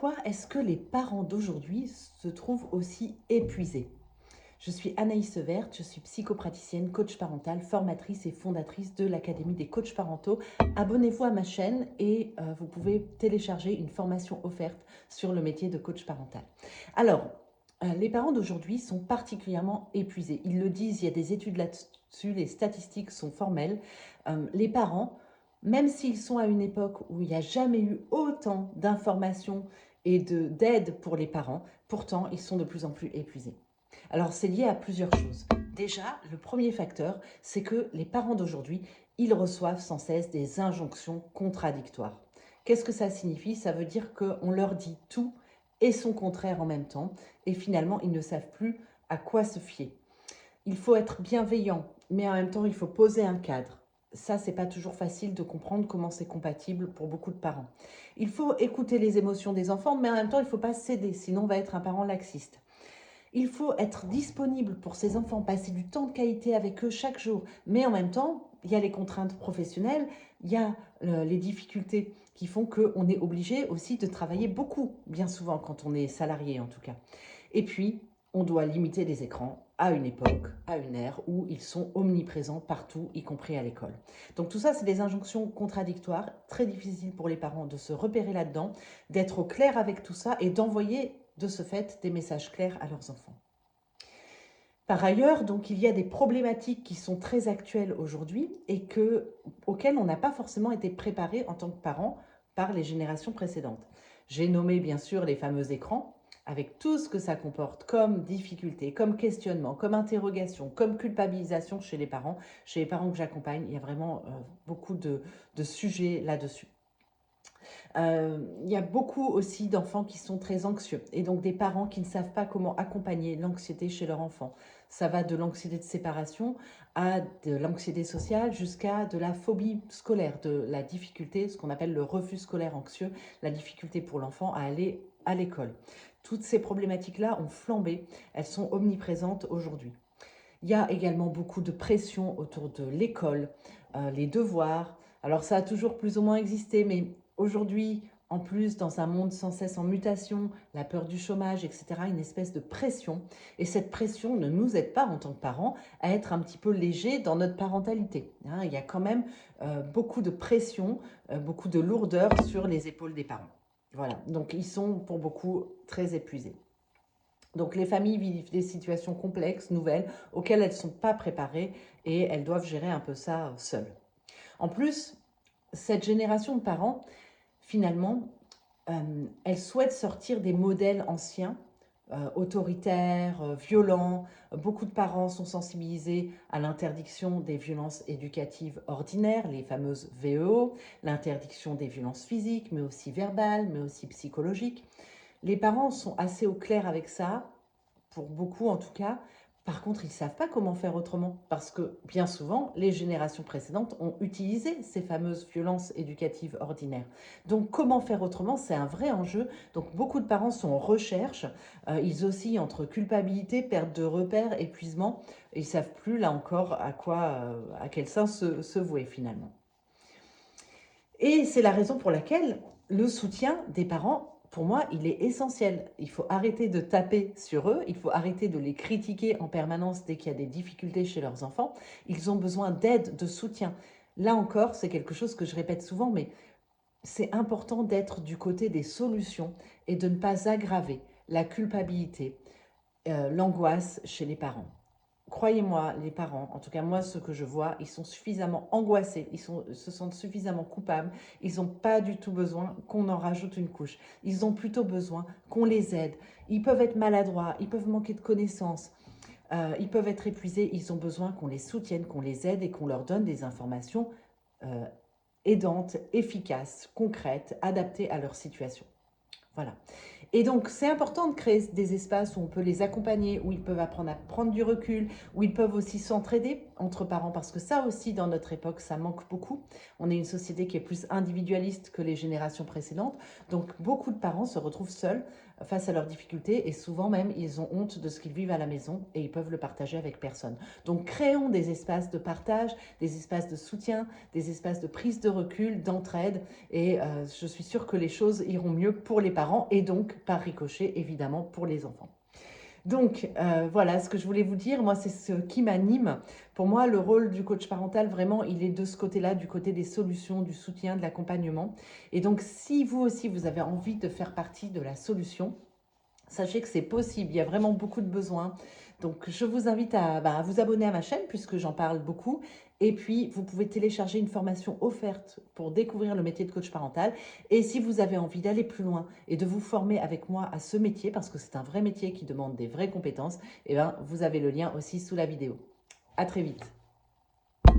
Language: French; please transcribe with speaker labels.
Speaker 1: Pourquoi est-ce que les parents d'aujourd'hui se trouvent aussi épuisés? Je suis Anaïs Severt, je suis psychopraticienne, coach parental, formatrice et fondatrice de l'Académie des coachs parentaux. Abonnez-vous à ma chaîne et vous pouvez télécharger une formation offerte sur le métier de coach parental. Alors, les parents d'aujourd'hui sont particulièrement épuisés. Ils le disent, il y a des études là-dessus, les statistiques sont formelles. Les parents, même s'ils sont à une époque où il n'y a jamais eu autant d'informations et d'aide pour les parents, pourtant, ils sont de plus en plus épuisés. Alors, c'est lié à plusieurs choses. Déjà, le premier facteur, c'est que les parents d'aujourd'hui, ils reçoivent sans cesse des injonctions contradictoires. Qu'est-ce que ça signifie? Ça veut dire qu'on leur dit tout et son contraire en même temps, et finalement, ils ne savent plus à quoi se fier. Il faut être bienveillant, mais en même temps, il faut poser un cadre. Ça, c'est pas toujours facile de comprendre comment c'est compatible pour beaucoup de parents. Il faut écouter les émotions des enfants, mais en même temps, il ne faut pas céder, sinon on va être un parent laxiste. Il faut être disponible pour ses enfants, passer du temps de qualité avec eux chaque jour. Mais en même temps, il y a les contraintes professionnelles, il y a les difficultés qui font qu'on est obligé aussi de travailler beaucoup, bien souvent quand on est salarié en tout cas. Et puis, on doit limiter les écrans à une époque, à une ère où ils sont omniprésents partout, y compris à l'école. Donc tout ça, c'est des injonctions contradictoires, très difficiles pour les parents de se repérer là-dedans, d'être au clair avec tout ça et d'envoyer de ce fait des messages clairs à leurs enfants. Par ailleurs, donc, il y a des problématiques qui sont très actuelles aujourd'hui et auxquelles on n'a pas forcément été préparé en tant que parent par les générations précédentes. J'ai nommé bien sûr les fameux écrans, avec tout ce que ça comporte comme difficulté, comme questionnement, comme interrogation, comme culpabilisation chez les parents. Chez les parents que j'accompagne, il y a vraiment beaucoup de sujets là-dessus. Il y a beaucoup aussi d'enfants qui sont très anxieux et donc des parents qui ne savent pas comment accompagner l'anxiété chez leur enfant. Ça va de l'anxiété de séparation à de l'anxiété sociale jusqu'à de la phobie scolaire, de la difficulté, ce qu'on appelle le refus scolaire anxieux, la difficulté pour l'enfant à aller à l'école. Toutes ces problématiques-là ont flambé, elles sont omniprésentes aujourd'hui. Il y a également beaucoup de pression autour de l'école, les devoirs. Alors ça a toujours plus ou moins existé, mais aujourd'hui, en plus, dans un monde sans cesse en mutation, la peur du chômage, etc., une espèce de pression. Et cette pression ne nous aide pas en tant que parents à être un petit peu légers dans notre parentalité. Hein, il y a quand même beaucoup de pression, beaucoup de lourdeur sur les épaules des parents. Voilà, donc ils sont pour beaucoup très épuisés. Donc les familles vivent des situations complexes, nouvelles, auxquelles elles ne sont pas préparées et elles doivent gérer un peu ça seules. En plus, cette génération de parents, finalement, elle souhaite sortir des modèles anciens, autoritaires, violents. Beaucoup de parents sont sensibilisés à l'interdiction des violences éducatives ordinaires, les fameuses VEO, l'interdiction des violences physiques, mais aussi verbales, mais aussi psychologiques. Les parents sont assez au clair avec ça, pour beaucoup en tout cas. Par contre, ils ne savent pas comment faire autrement parce que bien souvent, les générations précédentes ont utilisé ces fameuses violences éducatives ordinaires. Donc, comment faire autrement? C'est un vrai enjeu. Donc, beaucoup de parents sont en recherche. Ils oscillent entre culpabilité, perte de repères, épuisement. Ils ne savent plus, là encore, à quel sens se vouer finalement. Et c'est la raison pour laquelle le soutien des parents, pour moi, il est essentiel. Il faut arrêter de taper sur eux, il faut arrêter de les critiquer en permanence dès qu'il y a des difficultés chez leurs enfants. Ils ont besoin d'aide, de soutien. Là encore, c'est quelque chose que je répète souvent, mais c'est important d'être du côté des solutions et de ne pas aggraver la culpabilité, l'angoisse chez les parents. Croyez-moi, les parents, en tout cas moi, ce que je vois, ils sont suffisamment angoissés, se sentent suffisamment coupables, ils n'ont pas du tout besoin qu'on en rajoute une couche. Ils ont plutôt besoin qu'on les aide. Ils peuvent être maladroits, ils peuvent manquer de connaissances, ils peuvent être épuisés, ils ont besoin qu'on les soutienne, qu'on les aide et qu'on leur donne des informations euh, aidantes, efficaces, concrètes, adaptées à leur situation. Voilà. Et donc, c'est important de créer des espaces où on peut les accompagner, où ils peuvent apprendre à prendre du recul, où ils peuvent aussi s'entraider. entre parents, parce que ça aussi, dans notre époque, ça manque beaucoup. On est une société qui est plus individualiste que les générations précédentes. Donc, beaucoup de parents se retrouvent seuls face à leurs difficultés et souvent même, ils ont honte de ce qu'ils vivent à la maison et ils peuvent le partager avec personne. Donc, créons des espaces de partage, des espaces de soutien, des espaces de prise de recul, d'entraide et je suis sûre que les choses iront mieux pour les parents et donc, par ricochet, évidemment, pour les enfants. Donc, voilà ce que je voulais vous dire. Moi, c'est ce qui m'anime. Pour moi, le rôle du coach parental, vraiment, il est de ce côté-là, du côté des solutions, du soutien, de l'accompagnement. Et donc, si vous aussi, vous avez envie de faire partie de la solution, sachez que c'est possible. Il y a vraiment beaucoup de besoins. Donc, je vous invite à vous abonner à ma chaîne puisque j'en parle beaucoup. Et puis, vous pouvez télécharger une formation offerte pour découvrir le métier de coach parental. Et si vous avez envie d'aller plus loin et de vous former avec moi à ce métier, parce que c'est un vrai métier qui demande des vraies compétences, eh bien, vous avez le lien aussi sous la vidéo. À très vite.